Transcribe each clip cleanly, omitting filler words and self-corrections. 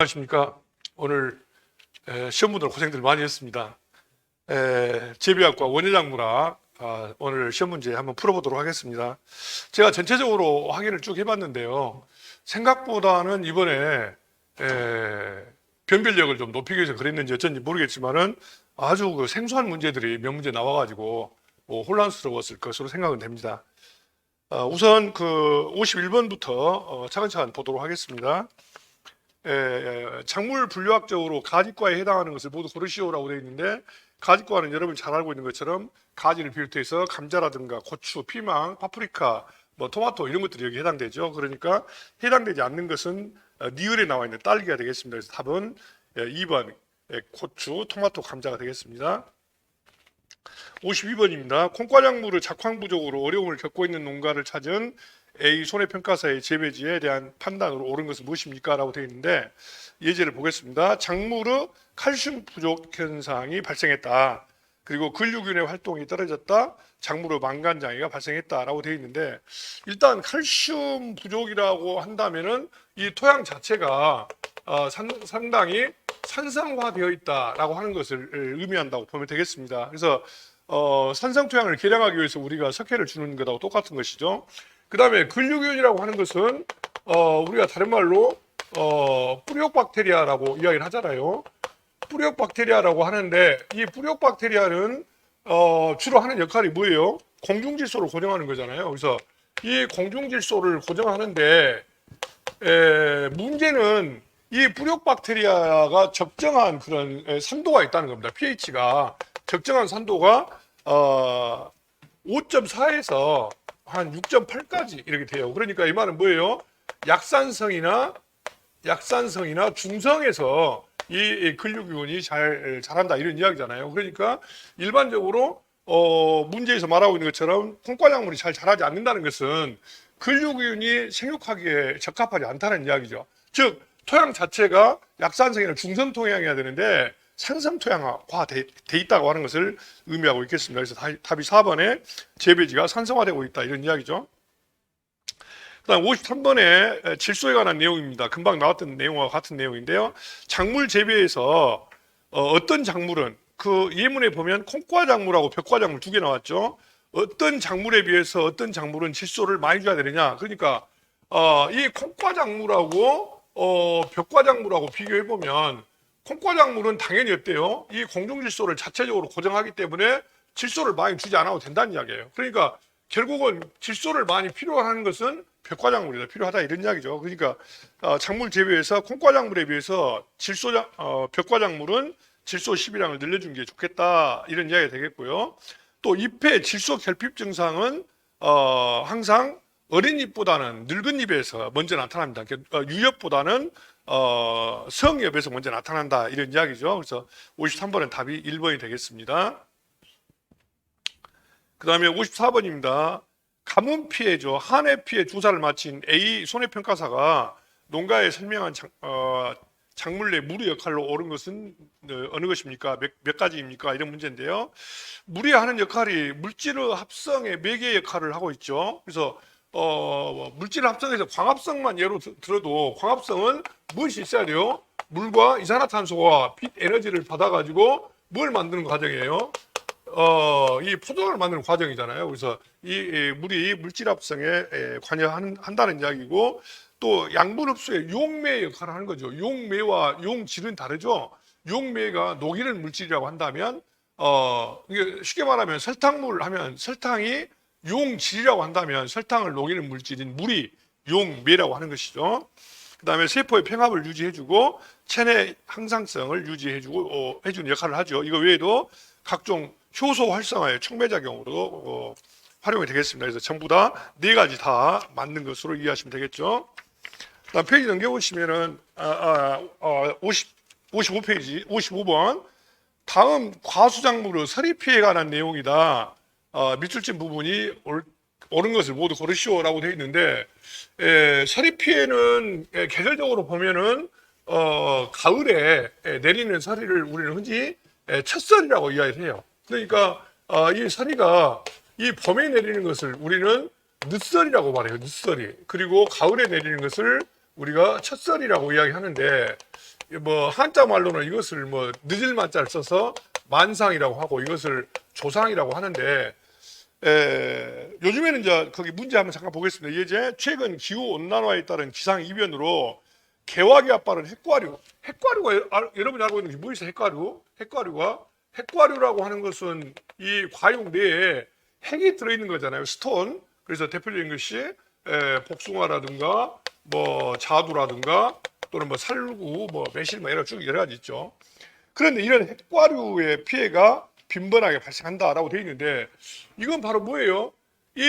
안녕하십니까. 오늘 시험분들 고생들 많이 했습니다. 제비학과 원예작물학 오늘 시험 문제 한번 풀어보도록 하겠습니다. 제가 전체적으로 확인을 쭉 해봤는데요. 생각보다는 이번에 변별력을 좀 높이기 위해서 그랬는지 어쩐지 모르겠지만은 아주 그 생소한 문제들이 몇 문제 나와가지고 혼란스러웠을 것으로 생각은 됩니다. 우선 그 51번부터 차근차근 보도록 하겠습니다. 작물 분류학적으로 가지과에 해당하는 것을 모두 고르시오라고 되어 있는데, 가지과는 여러분이 잘 알고 있는 것처럼 가지를 비롯해서 감자라든가 고추, 피망, 파프리카, 토마토 이런 것들이 여기 해당되죠. 그러니까 해당되지 않는 것은 니을에 나와 있는 딸기가 되겠습니다. 그래서 답은 2번 고추, 토마토, 감자가 되겠습니다. 52번입니다. 콩과작물의 작황 부족으로 어려움을 겪고 있는 농가를 찾은 A 손해평가사의 재배지에 대한 판단으로 옳은 것은 무엇입니까? 라고 되어 있는데, 예제를 보겠습니다. 작물의 칼슘 부족 현상이 발생했다. 그리고 근류균의 활동이 떨어졌다. 작물의 망간장애가 발생했다라고 되어 있는데, 일단 칼슘 부족이라고 한다면은 이 토양 자체가 상당히 산성화되어 있다라고 하는 것을 의미한다고 보면 되겠습니다. 그래서 산성 토양을 개량하기 위해서 우리가 석회를 주는 것하고 똑같은 것이죠. 그 다음에 근류균이라고 하는 것은 우리가 다른 말로 뿌리옥박테리아라고 이야기를 하잖아요. 뿌리옥박테리아라고 하는데, 이 뿌리옥박테리아는 주로 하는 역할이 뭐예요? 공중질소를 고정하는 거잖아요. 그래서 이 공중질소를 고정하는데 문제는 이 뿌리옥박테리아가 적정한 그런 산도가 있다는 겁니다. pH가 적정한 산도가 5.4에서 한 6.8까지 이렇게 돼요. 그러니까 이 말은 뭐예요? 약산성이나 중성에서 이 근류균이 잘한다 이런 이야기잖아요. 그러니까 일반적으로 문제에서 말하고 있는 것처럼 콩과작물이 잘 자라지 않는다는 것은 근류균이 생육하기에 적합하지 않다는 이야기죠. 즉 토양 자체가 약산성이나 중성 토양이어야 되는데 산성 토양화 돼 있다고 하는 것을 의미하고 있겠습니다. 그래서 답이 4번에 재배지가 산성화되고 있다 이런 이야기죠. 그다음 53번에 질소에 관한 내용입니다. 금방 나왔던 내용과 같은 내용인데요. 작물 재배에서 어떤 작물은, 그 예문에 보면 콩과작물하고 벽과작물 두 개 나왔죠. 어떤 작물에 비해서 어떤 작물은 질소를 많이 줘야 되느냐. 그러니까 이 콩과작물하고 벽과작물하고 비교해 보면 콩과작물은 당연히 어때요? 이 공중질소를 자체적으로 고정하기 때문에 질소를 많이 주지 않아도 된다는 이야기예요. 그러니까 결국은 질소를 많이 필요한 것은 벽과작물이다, 필요하다 이런 이야기죠. 그러니까 작물 재배에서 콩과작물에 비해서 벽과작물은 질소 시비량을 늘려준 게 좋겠다 이런 이야기가 되겠고요. 또 잎의 질소 결핍 증상은 항상 어린 잎보다는 늙은 잎에서 먼저 나타납니다. 유엽보다는 성엽에서 먼저 나타난다 이런 이야기죠. 그래서 53번은 답이 1번이 되겠습니다. 그 다음에 54번입니다. 가뭄 피해죠. 한해 피해 조사를 마친 A 손해평가사가 농가에 설명한 작물 내 물의 역할로 옳은 것은 어느 것입니까? 몇 가지입니까? 이런 문제인데요. 물이 하는 역할이 물질의 합성의 매개 역할을 하고 있죠. 그래서 물질 합성에서 광합성만 예로 들어도 광합성은 무엇이 있어야 돼요? 물과 이산화탄소와 빛 에너지를 받아가지고 뭘 만드는 과정이에요? 이 포도당을 만드는 과정이잖아요. 그래서 이 물이 물질 합성에 관여한다는 이야기고, 또 양분 흡수의 용매 역할을 하는 거죠. 용매와 용질은 다르죠. 용매가 녹이는 물질이라고 한다면 이게 쉽게 말하면 설탕물 하면 설탕이 용질이라고 한다면 설탕을 녹이는 물질인 물이 용매라고 하는 것이죠. 그 다음에 세포의 평합을 유지해주고 체내 항상성을 유지해주고 해주는 역할을 하죠. 이거 외에도 각종 효소 활성화의 촉매작용으로 활용이 되겠습니다. 그래서 전부 다 네 가지 다 맞는 것으로 이해하시면 되겠죠. 다음 페이지 넘겨보시면은 55페이지 55번 다음 과수작물의 서리 피해에 관한 내용이다. 밑줄 친 부분이 옳은 것을 모두 고르시오라고 되어 있는데, 서리 피해는 계절적으로 보면은 가을에 내리는 서리를 우리는 흔히 첫서리라고 이야기를 해요. 그러니까 이 서리가 이 봄에 내리는 것을 우리는 늦서리라고 말해요. 늦서리. 그리고 가을에 내리는 것을 우리가 첫서리라고 이야기하는데, 뭐 한자 말로는 이것을 뭐 늦을 만자를 써서 만상이라고 하고 이것을 조상이라고 하는데 요즘에는 이제 거기 문제 한번 잠깐 보겠습니다. 이제 최근 기후 온난화에 따른 기상 이변으로 개화기 앞발은 핵과류가 여러분이 알고 있는 게 뭐 있어요? 핵과류라고 하는 것은 이 과육 내에 핵이 들어있는 거잖아요. 스톤. 그래서 대표적인 것이 복숭아라든가 뭐 자두라든가 또는 뭐 살구, 뭐 매실, 뭐 여러 가지 있죠. 그런데 이런 핵과류의 피해가 빈번하게 발생한다라고 되어 있는데 이건 바로 뭐예요? 이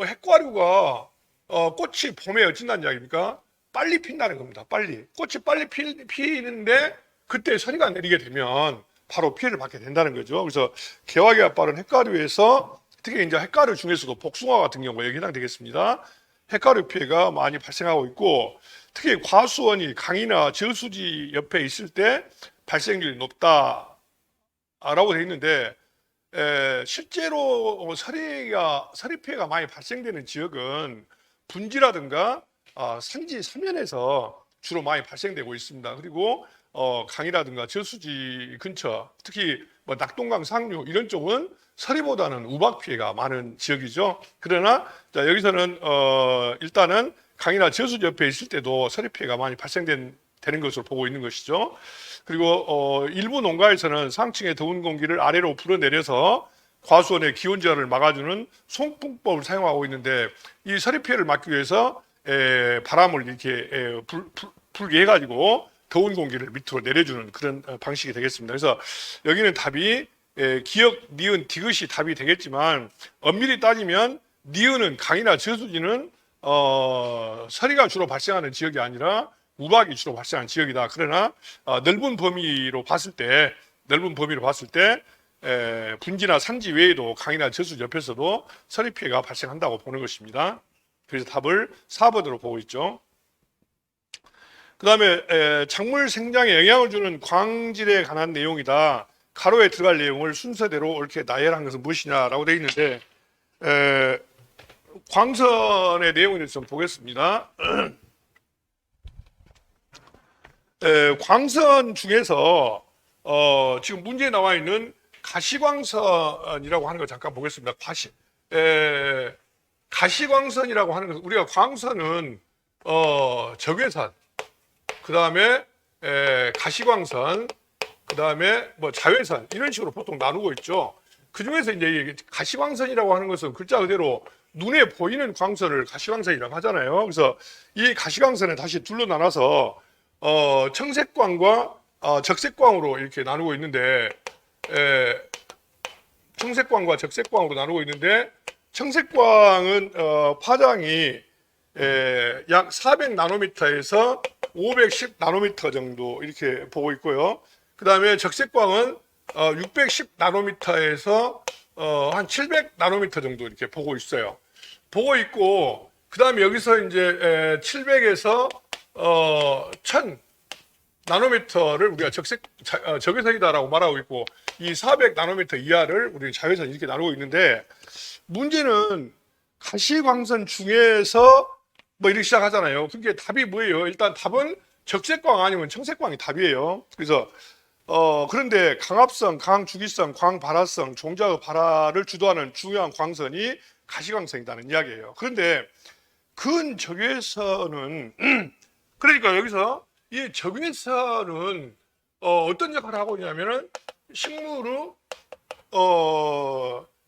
핵과류가 꽃이 봄에 어쩐다는 이야기입니까? 빨리 핀다는 겁니다. 꽃이 빨리 피는데 그때 서리가 내리게 되면 바로 피해를 받게 된다는 거죠. 그래서 개화기 앞발은 핵과류에서 특히 이제 핵과류 중에서도 복숭아 같은 경우에 여기 해당되겠습니다. 핵과류 피해가 많이 발생하고 있고 특히 과수원이 강이나 저수지 옆에 있을 때 발생률이 높다라고 되어 있는데 실제로 서리 피해가 많이 발생되는 지역은 분지라든가 산지 서면에서 주로 많이 발생되고 있습니다. 그리고 강이라든가 저수지 근처, 특히 뭐 낙동강 상류 이런 쪽은 서리보다는 우박 피해가 많은 지역이죠. 그러나 자, 여기서는 일단은 강이나 저수지 옆에 있을 때도 서리 피해가 많이 발생되는 것으로 보고 있는 것이죠. 그리고 일부 농가에서는 상층의 더운 공기를 아래로 불어내려서 과수원의 기온 저하를 막아주는 송풍법을 사용하고 있는데 이 서리 피해를 막기 위해서 바람을 이렇게 불게 해가지고 더운 공기를 밑으로 내려주는 그런 방식이 되겠습니다. 그래서 여기는 답이 기역, 니은, 디귿이 답이 되겠지만 엄밀히 따지면 니은은 강이나 저수지는 서리가 주로 발생하는 지역이 아니라 우박이 주로 발생하는 지역이다. 그러나 넓은 범위로 봤을 때 분지나 산지 외에도 강이나 저수지 옆에서도 서리 피해가 발생한다고 보는 것입니다. 그래서 답을 4번으로 보고 있죠. 그 다음에 작물 생장에 영향을 주는 광질에 관한 내용이다. 가로에 들어갈 내용을 순서대로 옳게 나열한 것은 무엇이냐라고 되어 있는데 광선의 내용을 좀 보겠습니다. 광선 중에서 지금 문제에 나와 있는 가시광선이라고 하는 거 잠깐 보겠습니다. 가시광선이라고 하는 것은 우리가 광선은 적외선, 그 다음에 가시광선, 그 다음에 뭐 자외선 이런 식으로 보통 나누고 있죠. 그 중에서 이제 가시광선이라고 하는 것은 글자 그대로 눈에 보이는 광선을 가시광선이라고 하잖아요. 그래서 이 가시광선을 다시 둘로 나눠서 청색광과 적색광으로 이렇게 나누고 있는데 청색광과 적색광으로 나누고 있는데 청색광은 파장이 약 400나노미터에서 510나노미터 정도 이렇게 보고 있고요. 그 다음에 적색광은 610나노미터에서 한 700나노미터 정도 이렇게 보고 있어요. 보고 있고 그 다음에 여기서 이제 700에서 1000나노미터를 우리가 적외선이다라고 말하고 있고 이 400나노미터 이하를 우리 자외선 이렇게 나누고 있는데 문제는 가시광선 중에서 뭐 이렇게 시작하잖아요. 그게 답이 뭐예요? 일단 답은 적색광 아니면 청색광이 답이에요. 그래서 그런데 강압성, 강주기성, 광발화성, 종자의 발화를 주도하는 중요한 광선이 가시광선이라는 이야기예요. 그런데 근적외선은 그러니까 여기서 이 적외선은 어떤 역할을 하고 있냐면은 식물의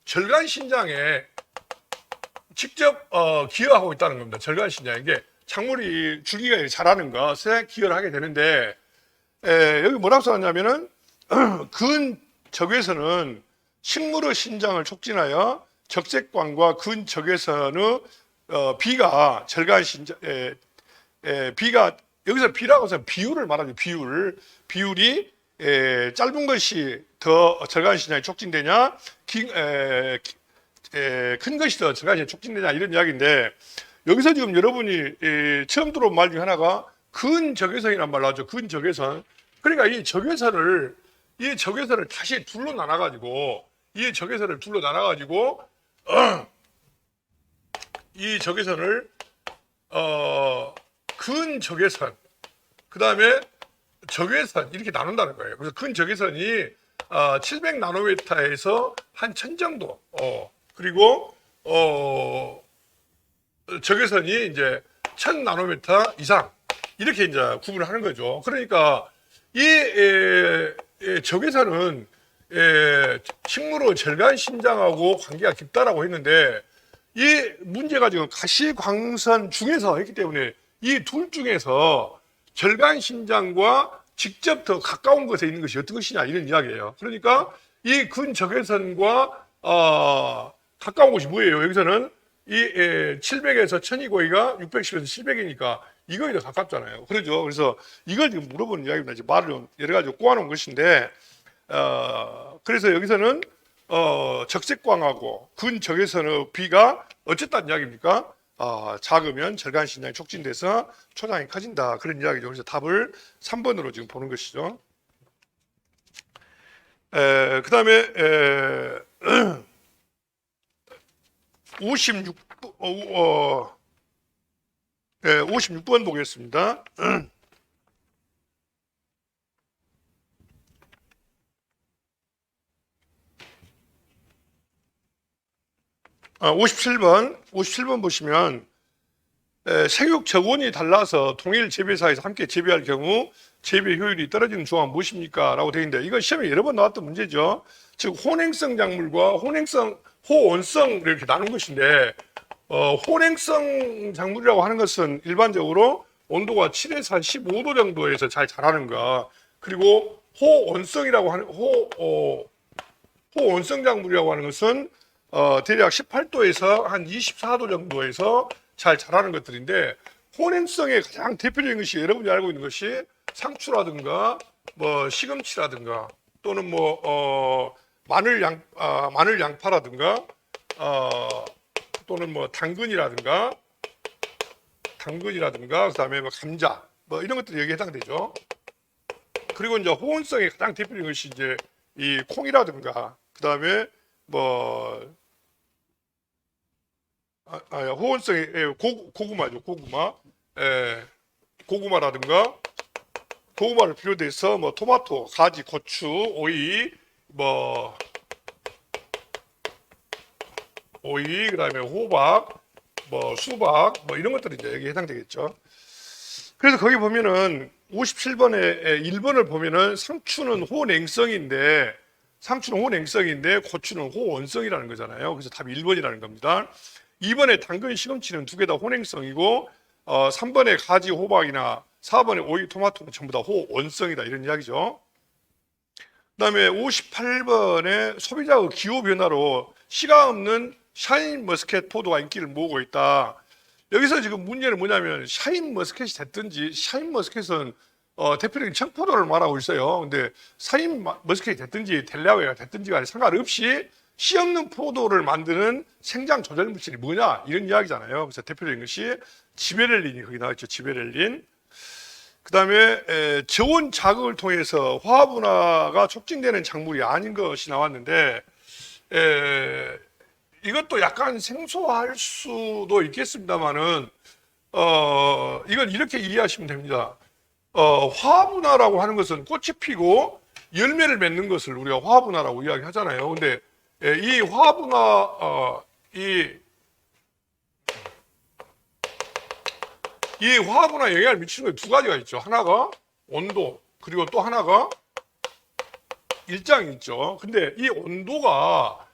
절간 신장에 직접 기여하고 있다는 겁니다. 절간 신장 이게 작물이 줄기가 자라는 것에 기여를 하게 되는데 여기 뭐라고 써놨냐면은 근적외선은 식물의 신장을 촉진하여 적색광과 근적외선의 비가 절간 신장 비가 여기서 비라고 해서 비율을 말하죠. 비율이 짧은 것이 더 절간 신장이 촉진되냐 큰 것이 더 절간 신장이 촉진되냐 이런 이야기인데 여기서 지금 여러분이 처음 들어본 말 중에 하나가 근적외선이란 말을 하죠. 근적외선. 그러니까 이 적외선을 다시 둘로 나눠가지고 이 적외선을 근적외선 그다음에 적외선 이렇게 나눈다는 거예요. 그래서 근 적외선이 700나노미터에서 한 1000 정도. 그리고 적외선이 이제 1000나노미터 이상 이렇게 이제 구분을 하는 거죠. 그러니까 이 적외선은 식물의 절간 신장하고 관계가 깊다라고 했는데 이 문제가 지금 가시광선 중에서 했기 때문에 이 둘 중에서 절간 신장과 직접 더 가까운 곳에 있는 것이 어떤 것이냐 이런 이야기예요. 그러니까 이 근적외선과 가까운 곳이 뭐예요? 여기서는 이 700에서 1000이 거기가 610에서 700이니까 이거에 더 가깝잖아요. 그러죠. 그래서 이걸 지금 물어보는 이야기입니다. 지금 말을 좀 여러 가지 꼬아놓은 것인데 그래서 여기서는 적색광하고 근적외선의 비가 어쨌다는 이야기입니까? 작으면 절간 신장이 촉진돼서 초장이 커진다. 그런 이야기죠. 그래서 답을 3번으로 지금 보는 것이죠. 그 다음에 56번 보겠습니다. 57번 보시면 생육 저온이 달라서 동일 재배사에서 함께 재배할 경우 재배 효율이 떨어지는 조합은 무엇입니까? 라고 되어 있는데 이건 시험에 여러 번 나왔던 문제죠. 즉 혼행성 작물과 호온성 이렇게 나눈 것인데 혼행성 작물이라고 하는 것은 일반적으로 온도가 7에서 한 15도 정도에서 잘 자라는 거, 그리고 호온성이라고 하는 호온성 작물이라고 하는 것은 대략 18도에서 한 24도 정도에서 잘 자라는 것들인데, 혼행성의 가장 대표적인 것이 여러분이 알고 있는 것이 상추라든가 뭐 시금치라든가 또는 뭐 마늘 양파라든가 또는 뭐 당근이라든가 그다음에 뭐 감자 뭐 이런 것들이 여기에 해당되죠. 그리고 이제 호온성의 가장 대표적인 것이 이제 이 콩이라든가 그다음에 뭐 호온성의 고구마죠. 고구마라든가 고구마를 비롯해서 뭐 토마토, 가지, 고추, 오이, 그다음에 호박, 뭐 수박, 뭐 이런 것들이 이제 여기에 해당되겠죠. 그래서 거기 보면은 57번에 1번을 보면은 상추는 호냉성인데 고추는 호온성이라는 거잖아요. 그래서 답이 1번이라는 겁니다. 2번에 당근, 시금치는 두 개 다 호냉성이고 3번에 가지, 호박이나 4번에 오이, 토마토는 전부 다 호온성이다 이런 이야기죠. 그다음에 58번에 소비자의 기후 변화로 씨가 없는 샤인 머스켓 포도가 인기를 모으고 있다. 여기서 지금 문제는 뭐냐면 샤인 머스켓이 됐든지, 샤인 머스켓은 대표적인 청포도를 말하고 있어요. 근데 샤인 머스켓이 됐든지 델라웨어가 됐든지가 상관없이 씨 없는 포도를 만드는 생장 조절 물질이 뭐냐 이런 이야기잖아요. 그래서 대표적인 것이 지베렐린이 거기 나와 있죠. 지베렐린. 그다음에 저온 자극을 통해서 화합분화가 촉진되는 작물이 아닌 것이 나왔는데 이것도 약간 생소할 수도 있겠습니다만은 이건 이렇게 이해하시면 됩니다. 화합분화라고 하는 것은 꽃이 피고 열매를 맺는 것을 우리가 화합분화라고 이야기하잖아요. 근데 이 화합분화 이 화합분화에 영향을 미치는 게 두 가지가 있죠. 하나가 온도, 그리고 또 하나가 일장이 있죠. 근데 이 온도가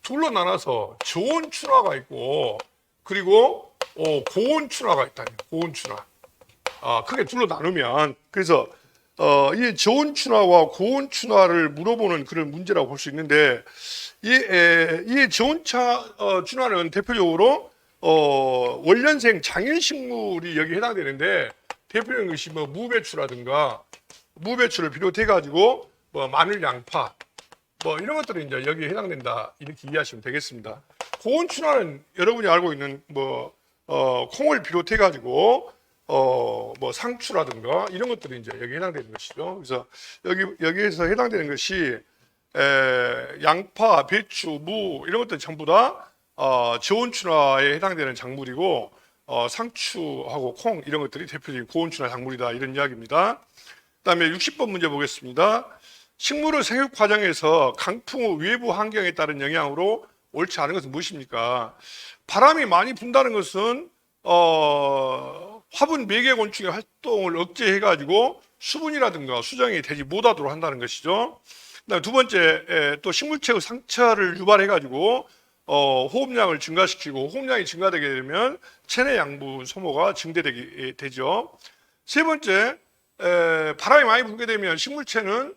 둘로 나눠서 저온춘화가 있고 그리고 고온춘화가 있다니. 고온춘화. 크게 둘로 나누면, 그래서 이 저온춘화와 고온춘화를 물어보는 그런 문제라고 볼 수 있는데, 이 저온춘화는 대표적으로 원년생 장일식물이 여기 해당되는데, 대표적인 것이 뭐 무배추를 비롯해 가지고 뭐 마늘, 양파 뭐 이런 것들이 이제 여기에 해당된다 이렇게 이해하시면 되겠습니다. 고온춘화는 여러분이 알고 있는 뭐 콩을 비롯해 가지고 뭐 상추라든가 이런 것들이 이제 여기에 해당되는 것이죠. 그래서 여기에서 해당되는 것이 양파, 배추, 무 이런 것들 전부 다 저온춘화에 해당되는 작물이고, 상추하고 콩 이런 것들이 대표적인 고온추나 작물이다 이런 이야기입니다. 그다음에 60번 문제 보겠습니다. 식물의 생육 과정에서 강풍의 외부 환경에 따른 영향으로 옳지 않은 것은 무엇입니까? 바람이 많이 분다는 것은 화분 매개곤충의 활동을 억제해가지고 수분이라든가 수정이 되지 못하도록 한다는 것이죠. 그다음에 두 번째, 또 식물체의 상처를 유발해가지고 호흡량을 증가시키고 호흡량이 증가되게 되면 체내 양분 소모가 증대되게 되죠. 세 번째, 바람이 많이 불게 되면 식물체는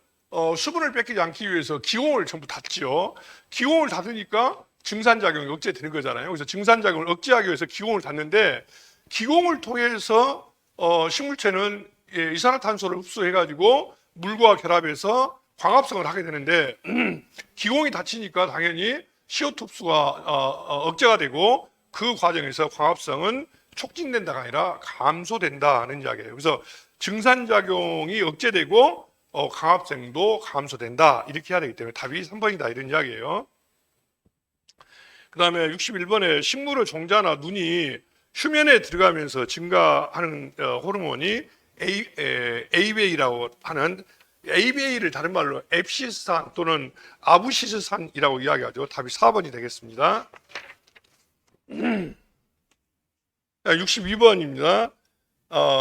수분을 뺏기지 않기 위해서 기공을 전부 닫지요. 기공을 닫으니까 증산작용이 억제되는 거잖아요. 그래서 증산작용을 억제하기 위해서 기공을 닫는데 기공을 통해서 식물체는 이산화탄소를 흡수해가지고 물과 결합해서 광합성을 하게 되는데 기공이 닫히니까 당연히 CO2 흡수가 억제가 되고 그 과정에서 광합성은 촉진된다가 아니라 감소된다는 이야기예요. 그래서 증산작용이 억제되고 광합성도 감소된다 이렇게 해야 되기 때문에 답이 3번이다 이런 이야기예요. 그 다음에 61번에 식물의 종자나 눈이 휴면에 들어가면서 증가하는 호르몬이 ABA라고 하는 ABA를 다른 말로 앱시스탄 또는 아부시스탄이라고 이야기하죠. 답이 4번이 되겠습니다. 62번입니다.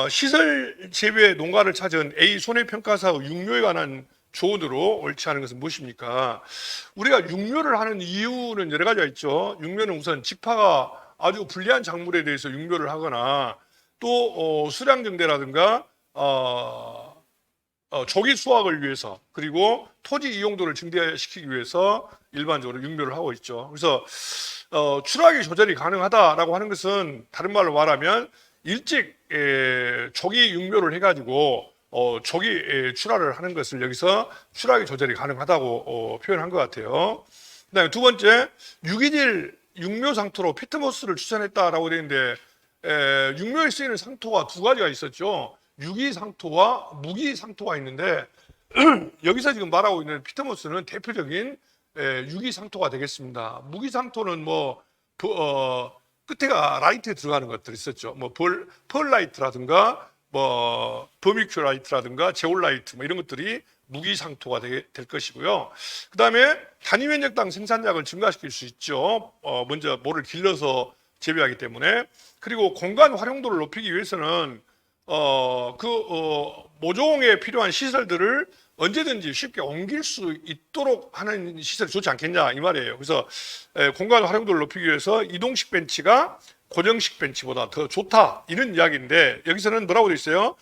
시설 재배 농가를 찾은 A 손해평가사의 육묘에 관한 조언으로 옳지 않은 것은 무엇입니까? 우리가 육묘를 하는 이유는 여러 가지가 있죠. 육묘는 우선 직파가 아주 불리한 작물에 대해서 육묘를 하거나 또 수량증대라든가 조기 수확을 위해서 그리고 토지 이용도를 증대시키기 위해서 일반적으로 육묘를 하고 있죠. 그래서 추락이 조절이 가능하다라고 하는 것은 다른 말로 말하면 일찍 조기 육묘를 해가지고 조기 출하를 하는 것을 여기서 추락이 조절이 가능하다고 표현한 것 같아요. 그다음에 두 번째, 유기질 육묘 상토로 피트모스를 추천했다라고 되어 있는데 육묘에 쓰이는 상토가 두 가지가 있었죠. 유기 상토와 무기 상토가 있는데 여기서 지금 말하고 있는 피트모스는 대표적인 유기 상토가 되겠습니다. 무기 상토는 끝에가 라이트에 들어가는 것들이 있었죠. 펄라이트라든가 버미큐라이트라든가 제올라이트 이런 것들이 무기 상토가 될 것이고요. 그 다음에 단위 면적당 생산량을 증가시킬 수 있죠. 먼저 모를 길러서 재배하기 때문에. 그리고 공간 활용도를 높이기 위해서는 모종에 필요한 시설들을 언제든지 쉽게 옮길 수 있도록 하는 시설이 좋지 않겠냐 이 말이에요. 그래서 공간 활용도를 높이기 위해서 이동식 벤치가 고정식 벤치보다 더 좋다 이런 이야기인데 여기서는 뭐라고 되어 있어요?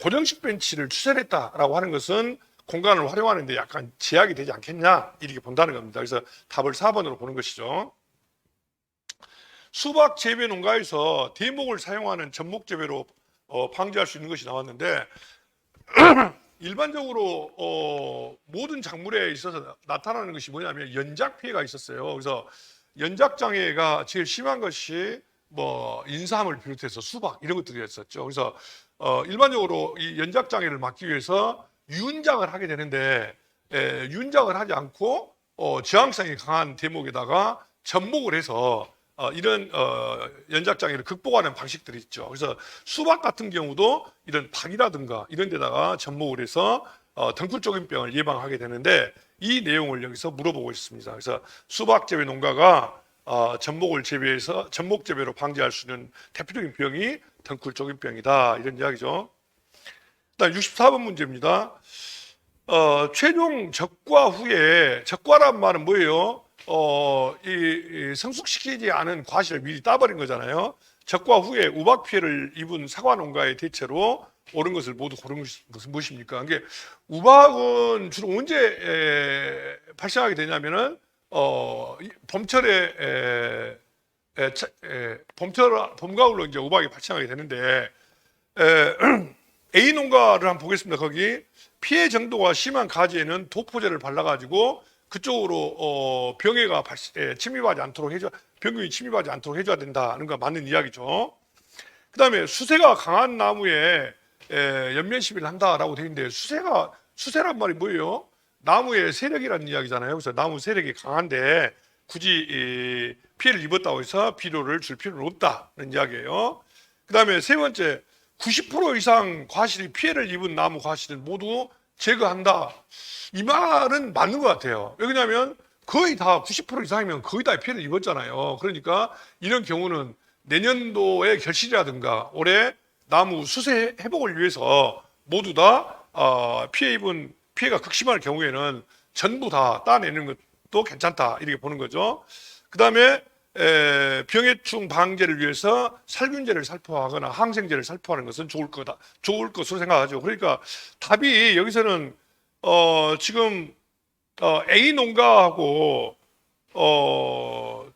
고정식 벤치를 추천했다라고 하는 것은 공간을 활용하는데 약간 제약이 되지 않겠냐 이렇게 본다는 겁니다. 그래서 답을 4번으로 보는 것이죠. 수박 재배 농가에서 대목을 사용하는 접목 재배로 방지할 수 있는 것이 나왔는데 일반적으로 모든 작물에 있어서 나타나는 것이 뭐냐면 연작 피해가 있었어요. 그래서 연작 장애가 제일 심한 것이 인삼을 비롯해서 수박 이런 것들이었었죠. 그래서 일반적으로 이 연작 장애를 막기 위해서 유은작을 하게 되는데 유은작을 하지 않고 저항성이 강한 대목에다가 접목을 해서 이런 연작 장애를 극복하는 방식들이 있죠. 그래서 수박 같은 경우도 이런 박이라든가 이런 데다가 접목을 해서 덩굴조짐병을 예방하게 되는데 이 내용을 여기서 물어보고 있습니다. 그래서 수박 재배 농가가 접목을 재배해서 접목 재배로 방지할 수 있는 대표적인 병이 덩굴조짐병이다 이런 이야기죠. 일단 64번 문제입니다. 최종 적과 후에 적과란 말은 뭐예요? 이 성숙시키지 않은 과실을 미리 따버린 거잖아요. 적과 후에 우박 피해를 입은 사과 농가의 대체로 옳은 것을 모두 고른 것은 무엇입니까? 이게 우박은 주로 언제 발생하게 되냐면은 봄철에 봄가을로 이제 우박이 발생하게 되는데 A 농가를 한번 보겠습니다. 거기 피해 정도가 심한 가지에는 도포제를 발라가지고 그쪽으로 병해가 침입하지 않도록 병균이 침입하지 않도록 해줘야 된다는 거 맞는 이야기죠. 그 다음에 수세가 강한 나무에 연면 시비를 한다라고 되어 있는데 수세란 말이 뭐예요? 나무의 세력이라는 이야기잖아요. 그래서 나무 세력이 강한데 굳이 피해를 입었다고 해서 비료를 줄 필요는 없다는 이야기예요. 그 다음에 세 번째, 90% 이상 과실이 피해를 입은 나무 과실은 모두 제거한다. 이 말은 맞는 것 같아요. 왜냐하면 거의 다 90% 이상이면 거의 다 피해를 입었잖아요. 그러니까 이런 경우는 내년도의 결실이라든가 올해 나무 수세 회복을 위해서 모두 다 피해가 극심할 경우에는 전부 다 따내는 것도 괜찮다 이렇게 보는 거죠. 그 다음에 병해충 방제를 위해서 살균제를 살포하거나 항생제를 살포하는 것은 좋을 것으로 생각하죠. 그러니까 답이 여기서는 지금 A 농가하고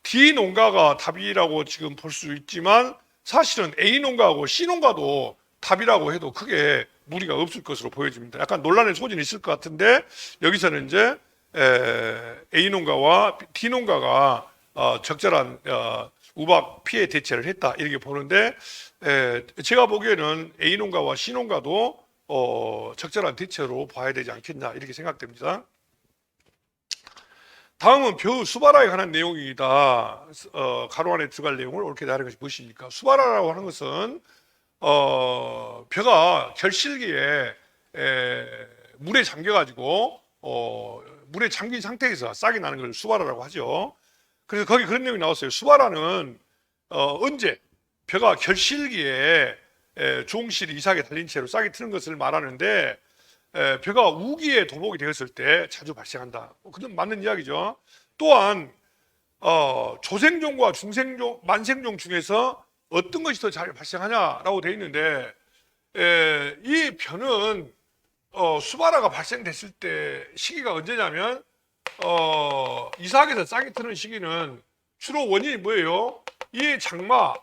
D 농가가 답이라고 지금 볼 수 있지만 사실은 A 농가하고 C 농가도 답이라고 해도 크게 무리가 없을 것으로 보여집니다. 약간 논란의 소지는 있을 것 같은데 여기서는 이제 A 농가와 D 농가가 적절한 우박 피해 대체를 했다 이렇게 보는데 제가 보기에는 A 농가와 C 농가도 적절한 대체로 봐야 되지 않겠냐 이렇게 생각됩니다. 다음은 벼 수발화에 관한 내용이다. 가로 안에 들어갈 내용을 옳게 다루는 것이 무엇입니까? 수발화라고 하는 것은 벼가 결실기에 물에 잠겨가지고 물에 잠긴 상태에서 싹이 나는 걸 수발화라고 하죠. 그래서 거기 그런 내용이 나왔어요. 수발화는 언제 벼가 결실기에 종실이 이삭에 달린 채로 싹이 트는 것을 말하는데 벼가 우기에 도복이 되었을 때 자주 발생한다. 그건 맞는 이야기죠. 또한 조생종과 중생종, 만생종 중에서 어떤 것이 더 잘 발생하냐라고 되어 있는데 이 벼는 수발화가 발생됐을 때 시기가 언제냐면 이삭에서 싹이 트는 시기는 주로 원인이 뭐예요? 이 장마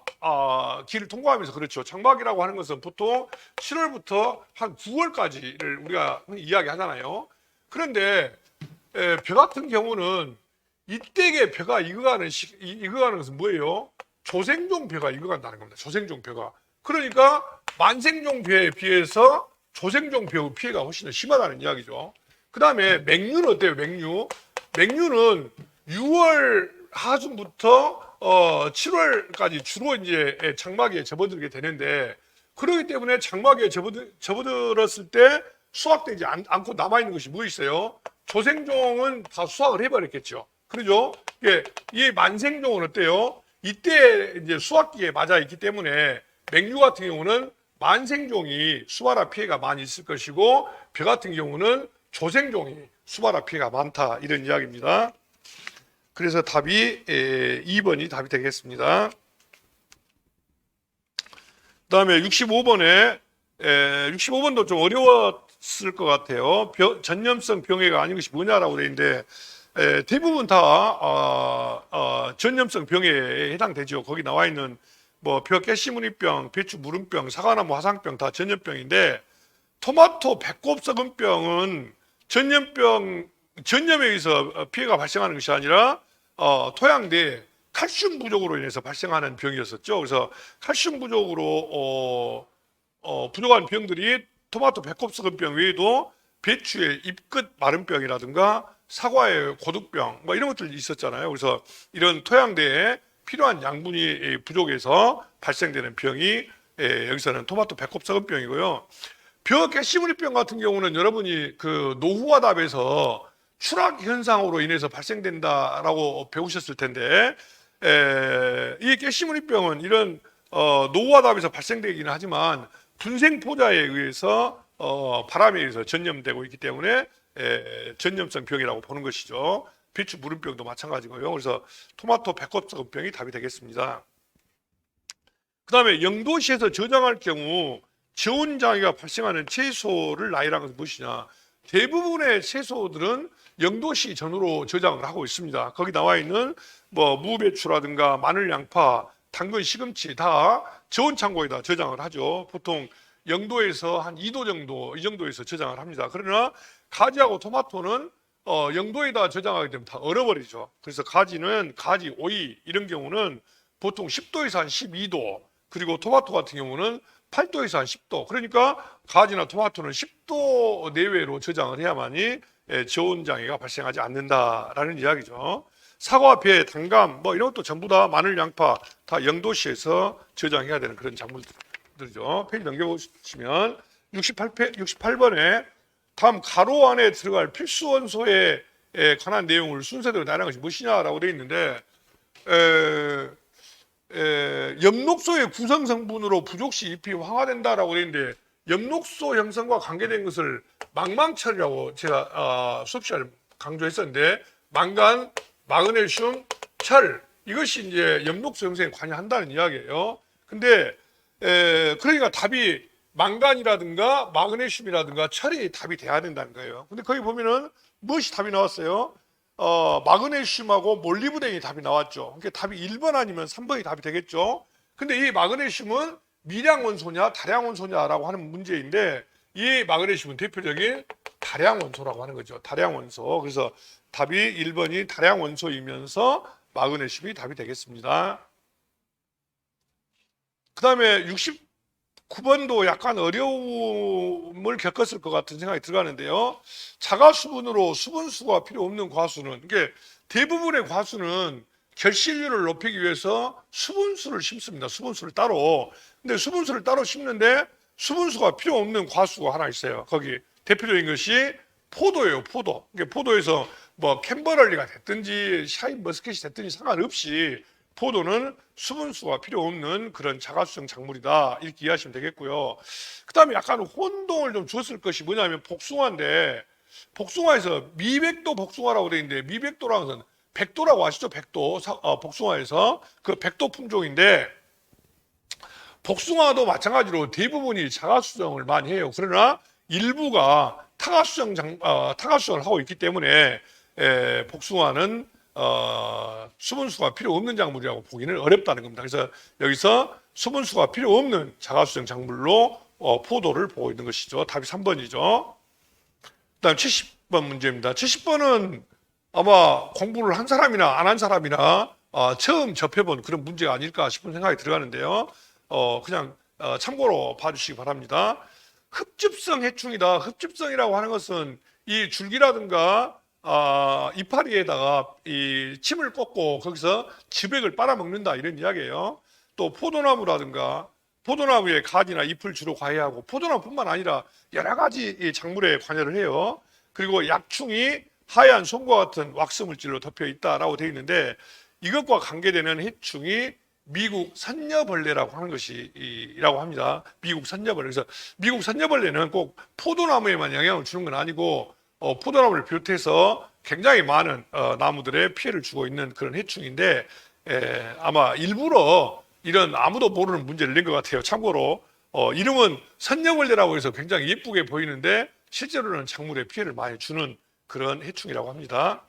기를 통과하면서 그렇죠. 장마기라고 하는 것은 보통 7월부터 한 9월까지를 우리가 이야기하잖아요. 그런데 벼 같은 경우는 이때의 벼가 익어가는 것은 뭐예요? 조생종 벼가 익어간다는 겁니다. 조생종 벼가. 그러니까 만생종 벼에 비해서 조생종 벼의 피해가 훨씬 더 심하다는 이야기죠. 그 다음에 맹류는 어때요? 맹류는 6월 하순부터 7월까지 주로 이제 장마기에 접어들게 되는데 그렇기 때문에 장마기에 접어들었을 때 수확되지 않고 남아있는 것이 뭐 있어요? 조생종은 다 수확을 해버렸겠죠. 그러죠? 이 만생종은 어때요? 이때 이제 수확기에 맞아 있기 때문에 맹류 같은 경우는 만생종이 수발화 피해가 많이 있을 것이고 벼 같은 경우는 조생종이 수발화 피해가 많다 이런 이야기입니다. 그래서 답이 2번이 답이 되겠습니다. 그 다음에 65번도 좀 어려웠을 것 같아요. 전염성 병해가 아닌 것이 뭐냐라고 되어 있는데 대부분 다 전염성 병해에 해당되죠. 거기 나와 있는 뭐 벼 깨시무늬병, 배추 무름병, 사과나무 화상병 다 전염병인데 토마토 배꼽 썩은병은 전염에 의해서 피해가 발생하는 것이 아니라 토양내에 칼슘 부족으로 인해서 발생하는 병이었었죠. 그래서 칼슘 부족으로 부족한 병들이 토마토 배꼽 썩은병 외에도 배추의 잎끝 마른병이라든가 사과의 고둑병 뭐 이런 것들이 있었잖아요. 그래서 이런 토양내에 필요한 양분이 부족해서 발생되는 병이 여기서는 토마토 배꼽 썩은병이고요. 벼 깨시무늬병 같은 경우는 여러분이 그 노후화답에서 추락 현상으로 인해서 발생된다라고 배우셨을 텐데 이 깨시무늬병은 이런 노후화답에서 발생되기는 하지만 분생포자에 의해서 바람에 의해서 전염되고 있기 때문에 전염성 병이라고 보는 것이죠. 배추 무름병도 마찬가지고요. 그래서 토마토 배꼽썩은병이 답이 되겠습니다. 그 다음에 영도시에서 저장할 경우 저온장애가 발생하는 채소를 나열한 것은 무엇이냐? 대부분의 채소들은 영도시 전후로 저장을 하고 있습니다. 거기 나와 있는 뭐 무배추라든가 마늘, 양파, 당근, 시금치 다 저온 창고에다 저장을 하죠. 보통 영도에서 한 2도 정도 이 정도에서 저장을 합니다. 그러나 가지하고 토마토는 영도에다 저장하게 되면 다 얼어버리죠. 그래서 가지, 오이 이런 경우는 보통 10도에서 한 12도 그리고 토마토 같은 경우는 8도에서 한 10도. 그러니까 가지나 토마토는 10도 내외로 저장을 해야만이 저온 장애가 발생하지 않는다라는 이야기죠. 사과, 배, 단감 뭐 이런 것도 전부 다 마늘, 양파 다 0도씨에서 저장해야 되는 그런 작물들이죠. 페이지 넘겨보시면 68번에 다음 가로 안에 들어갈 필수 원소에 관한 내용을 순서대로 나열한 것이 무엇이냐라고 되어 있는데 엽록소의 구성 성분으로 부족 시 잎이 황화된다라고 되어 있는데 엽록소 형성과 관계된 것을 망망철이라고 제가 수업 시간에 강조했었는데 망간, 마그네슘, 철 이것이 이제 엽록소 형성에 관여한다는 이야기예요. 근데 그러니까 답이 망간이라든가 마그네슘이라든가 철이 답이 돼야 된다는 거예요. 근데 거기 보면은 무엇이 답이 나왔어요? 마그네슘하고 몰리브덴이 답이 나왔죠. 그러니까 답이 1번 아니면 3번이 답이 되겠죠. 근데 이 마그네슘은 미량 원소냐 다량 원소냐라고 하는 문제인데 이 마그네슘은 대표적인 다량 원소라고 하는 거죠. 다량 원소. 그래서 답이 1번이 다량 원소이면서 마그네슘이 답이 되겠습니다. 그 다음에 69번도 약간 어려움을 겪었을 것 같은 생각이 들어가는데요. 자가 수분으로 수분수가 필요 없는 과수는 이게 대부분의 과수는 결실률을 높이기 위해서 수분수를 심습니다. 수분수를 따로. 근데 수분수를 따로 심는데 수분수가 필요 없는 과수가 하나 있어요. 거기 대표적인 것이 포도예요. 포도. 포도에서 뭐 캔버럴리가 됐든지 샤인머스켓이 됐든지 상관없이 포도는 수분수가 필요 없는 그런 자가수성 작물이다. 이렇게 이해하시면 되겠고요. 그 다음에 약간 혼동을 좀 줬을 것이 뭐냐면 복숭아인데 복숭아에서 미백도 복숭아라고 되어 있는데 미백도라는 것은 백도라고 아시죠? 백도. 복숭아에서 그 백도 품종인데 복숭아도 마찬가지로 대부분이 자가수성을 많이 해요. 그러나 일부가 타가수성을 하고 있기 때문에 복숭아는 수분수가 필요 없는 작물이라고 보기는 어렵다는 겁니다. 그래서 여기서 수분수가 필요 없는 자가수성 작물로 포도를 보고 있는 것이죠. 답이 3번이죠. 그다음 70번 문제입니다. 70번은 아마 공부를 한 사람이나 안 한 사람이나 처음 접해본 그런 문제가 아닐까 싶은 생각이 들어가는데요. 그냥 참고로 봐주시기 바랍니다. 흡집성 해충이다. 흡집성이라고 하는 것은 이 줄기라든가 이파리에다가 이 침을 꽂고 거기서 지백을 빨아먹는다 이런 이야기예요. 또 포도나무라든가 포도나무의 가지나 잎을 주로 과해하고 포도나무뿐만 아니라 여러 가지 이 작물에 관여를 해요. 그리고 약충이 하얀 솜과 같은 왁스 물질로 덮여 있다라고 되어 있는데 이것과 관계되는 해충이 미국 선녀벌레라고 하는 것이라고 합니다. 미국 선녀벌레. 그래서 미국 선녀벌레는 꼭 포도나무에만 영향을 주는 건 아니고 포도나무를 비롯해서 굉장히 많은 나무들에 피해를 주고 있는 그런 해충인데 아마 일부러 이런 아무도 모르는 문제를 낸 것 같아요. 참고로 이름은 선녀벌레라고 해서 굉장히 예쁘게 보이는데 실제로는 작물에 피해를 많이 주는 그런 해충이라고 합니다.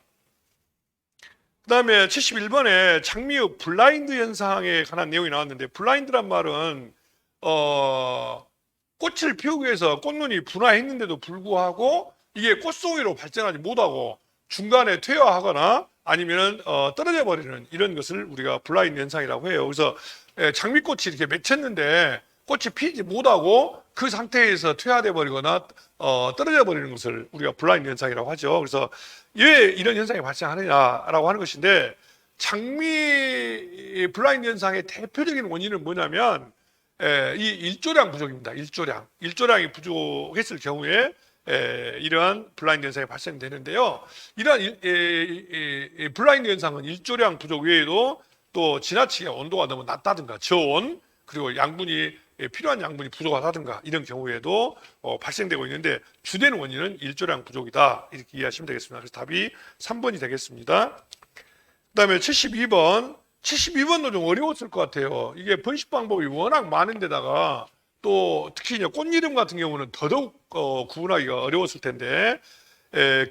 그 다음에 71번에 장미의 블라인드 현상에 관한 내용이 나왔는데 블라인드란 말은 꽃을 피우기 위해서 꽃눈이 분화했는데도 불구하고 이게 꽃송이로 발전하지 못하고 중간에 퇴화하거나 아니면 떨어져 버리는 이런 것을 우리가 블라인드 현상이라고 해요. 그래서 장미꽃이 이렇게 맺혔는데 꽃이 피지 못하고 그 상태에서 퇴화돼 버리거나 떨어져 버리는 것을 우리가 블라인드 현상이라고 하죠. 그래서 왜 이런 현상이 발생하느냐라고 하는 것인데 장미 블라인드 현상의 대표적인 원인은 뭐냐면 이 일조량 부족입니다. 일조량이 부족했을 경우에 이러한 블라인드 현상이 발생되는데요. 이러한 블라인드 현상은 일조량 부족 외에도 또 지나치게 온도가 너무 낮다든가 저온 그리고 필요한 양분이 부족하다든가 이런 경우에도 발생되고 있는데 주된 원인은 일조량 부족이다 이렇게 이해하시면 되겠습니다. 그래서 답이 3번이 되겠습니다. 그 다음에 72번도 좀 어려웠을 것 같아요. 이게 번식 방법이 워낙 많은데다가 또 특히 이제 꽃 이름 같은 경우는 더더욱 구분하기가 어려웠을 텐데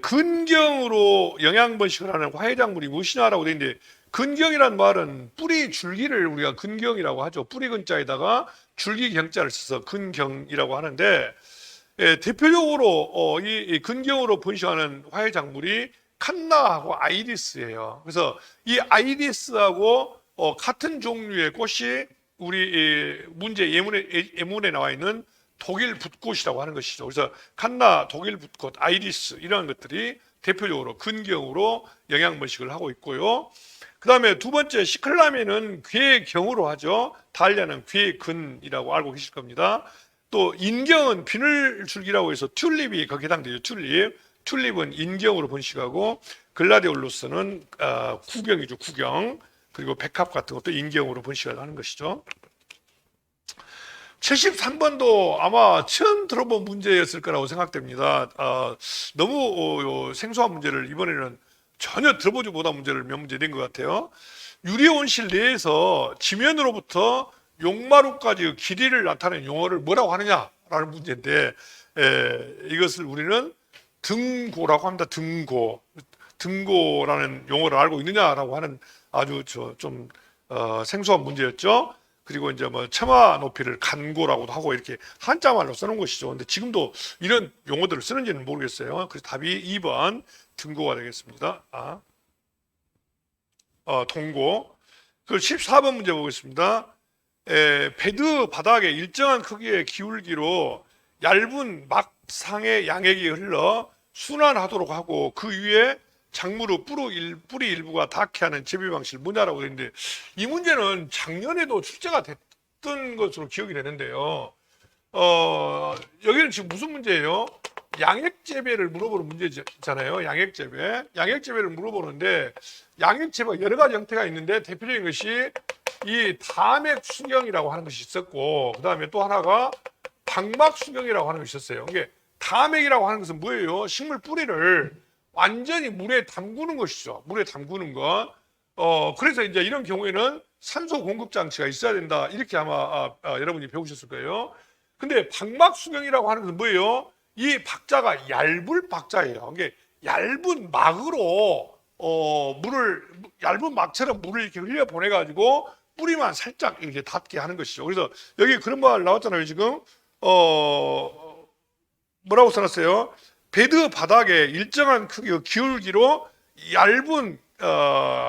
근경으로 영양 번식을 하는 화해작물이 무엇이냐라고 되어 있는데 근경이란 말은 뿌리 줄기를 우리가 근경이라고 하죠. 뿌리 근자에다가 줄기 경자를 써서 근경이라고 하는데 대표적으로 이 근경으로 번식하는 화해작물이 칸나하고 아이리스예요. 그래서 이 아이리스하고 같은 종류의 꽃이 우리 문제 예문에 나와 있는 독일 붓꽃이라고 하는 것이죠. 그래서 칸나, 독일 붓꽃, 아이리스 이런 것들이 대표적으로 근경으로 영양번식을 하고 있고요. 그 다음에 두 번째 시클라멘은 괴의 경으로 하죠. 달리아는 괴의 근이라고 알고 계실 겁니다. 또 인경은 비늘줄기라고 해서 튤립이 거기에 해당되죠. 튤립은 인경으로 번식하고 글라디올루스는 구경이죠. 구경. 그리고 백합 같은 것도 인경으로 번식을 하는 것이죠. 73번도 아마 처음 들어본 문제였을 거라고 생각됩니다. 너무 생소한 문제를 이번에는 전혀 들어보지 못한 문제를 몇 문제 낸 것 같아요. 유리온실 내에서 지면으로부터 용마루까지 길이를 나타내는 용어를 뭐라고 하느냐라는 문제인데, 이것을 우리는 등고라고 합니다. 등고라는 용어를 알고 있느냐라고 하는 아주 좀 생소한 문제였죠. 그리고 이제 뭐 처마 높이를 간고라고도 하고 이렇게 한자말로 써놓은 것이죠. 근데 지금도 이런 용어들을 쓰는지는 모르겠어요. 그래서 답이 2번 등고가 되겠습니다. 동고. 그 14번 문제 보겠습니다. 베드 바닥에 일정한 크기의 기울기로 얇은 막상의 양액이 흘러 순환하도록 하고 그 위에 작물의 뿌리 일부가 닿게 하는 재배 방식을 뭐냐라고 했는데, 이 문제는 작년에도 출제가 됐던 것으로 기억이 되는데요. 여기는 지금 무슨 문제예요? 양액 재배를 물어보는 문제잖아요. 양액 재배를 물어보는데, 양액 재배가 여러 가지 형태가 있는데 대표적인 것이 이 담액 수경이라고 하는 것이 있었고, 그 다음에 또 하나가 방막 수경이라고 하는 것이 있었어요. 이게 담액이라고 하는 것은 뭐예요? 식물 뿌리를 완전히 물에 담그는 것이죠. 물에 담그는 것. 그래서 이제 이런 경우에는 산소 공급 장치가 있어야 된다. 이렇게 아마 여러분이 배우셨을 거예요. 근데 방막 수경이라고 하는 것은 뭐예요? 이 박자가 얇은 박자예요. 이게 얇은 막으로 얇은 막처럼 물을 이렇게 흘려 보내 가지고 뿌리만 살짝 이렇게 닿게 하는 것이죠. 그래서 여기 그런 말 나왔잖아요. 지금 뭐라고 써놨어요? 베드 바닥에 일정한 크기의 기울기로 얇은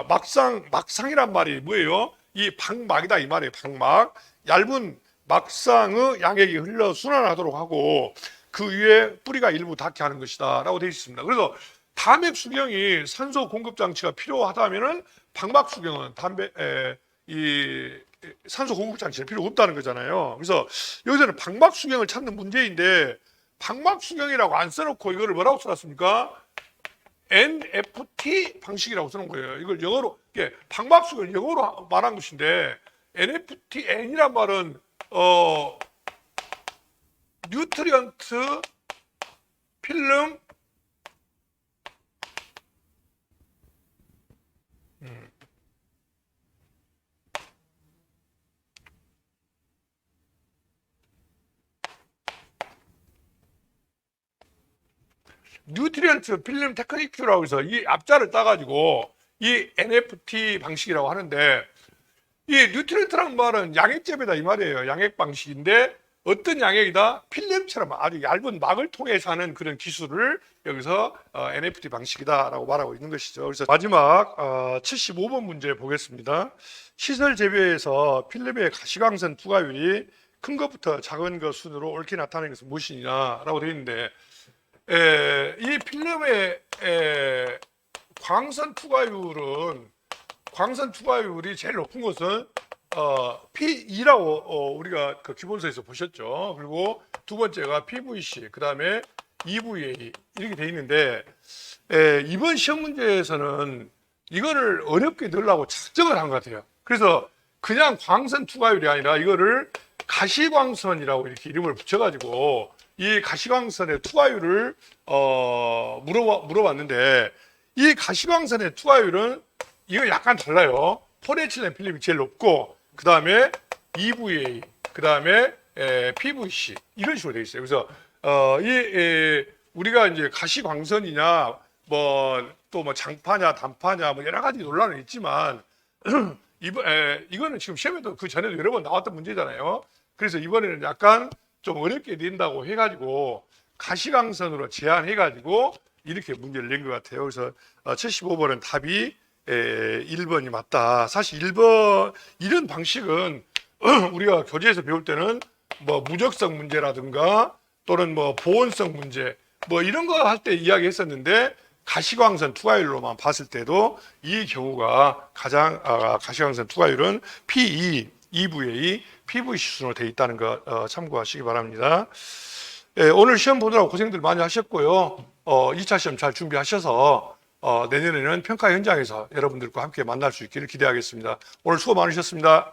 막상이란 말이 뭐예요? 이 방막이다 이 말이에요. 방막. 얇은 막상의 양액이 흘러 순환하도록 하고 그 위에 뿌리가 일부 닿게 하는 것이다 라고 되어 있습니다. 그래서 담액 수경이 산소 공급 장치가 필요하다면은 방막 수경은 이 산소 공급 장치가 필요 없다는 거잖아요. 그래서 여기서는 방막 수경을 찾는 문제인데, 방막 수경이라고 안 써놓고 이거를 뭐라고 써놨습니까? NFT 방식이라고 써놓은 거예요. 이걸 영어로, 방막 수경을 영어로 말한 것인데, NFT, N이란 말은 뉴트리언트 필름 뉴트리언트 필름 테크니큐라고 해서 이 앞자를 따가지고 이 NFT 방식이라고 하는데, 이 뉴트리언트라는 말은 양액 재배다 이 말이에요. 양액 방식인데 어떤 양액이다? 필름처럼 아주 얇은 막을 통해서 하는 그런 기술을 여기서 NFT 방식이다라고 말하고 있는 것이죠. 그래서 마지막 75번 문제 보겠습니다. 시설 재배에서 필름의 가시광선 투과율이 큰 것부터 작은 것 순으로 옳게 나타내는 것은 무엇이냐라고 되어 있는데, 이 필름의 광선 투과율이 제일 높은 것은 P2라고 우리가 그 기본서에서 보셨죠. 그리고 두 번째가 PVC, 그 다음에 EVA 이렇게 돼 있는데, 이번 시험 문제에서는 이거를 어렵게 넣으려고 작정을 한 것 같아요. 그래서 그냥 광선 투과율이 아니라 이거를 가시광선이라고 이렇게 이름을 붙여가지고 이 가시광선의 투과율을 물어봤는데, 이 가시광선의 투과율은 이거 약간 달라요. 폴리에틸렌 필름이 제일 높고, 그 다음에 EVA, 그 다음에 PVC 이런 식으로 되어 있어요. 그래서 우리가 이제 가시광선이냐, 또 장파냐, 단파냐, 여러 가지 논란은 있지만 이거는 지금 시험에도 그 전에도 여러 번 나왔던 문제잖아요. 그래서 이번에는 약간 좀 어렵게 낸다고 해가지고 가시광선으로 제한해가지고 이렇게 문제를 낸 것 같아요. 그래서 75번은 답이 1번이 맞다. 사실 1번 이런 방식은 우리가 교재에서 배울 때는 뭐 무적성 문제라든가 또는 뭐 보온성 문제 뭐 이런 거 할 때 이야기했었는데 가시광선 투과율로만 봤을 때도 이 경우가 가장 가시광선 투과율은 P2, EVA, PV 수준으로 되어 있다는 거 참고하시기 바랍니다. 예, 오늘 시험 보느라고 고생들 많이 하셨고요. 2차 시험 잘 준비하셔서 내년에는 평가 현장에서 여러분들과 함께 만날 수 있기를 기대하겠습니다. 오늘 수고 많으셨습니다.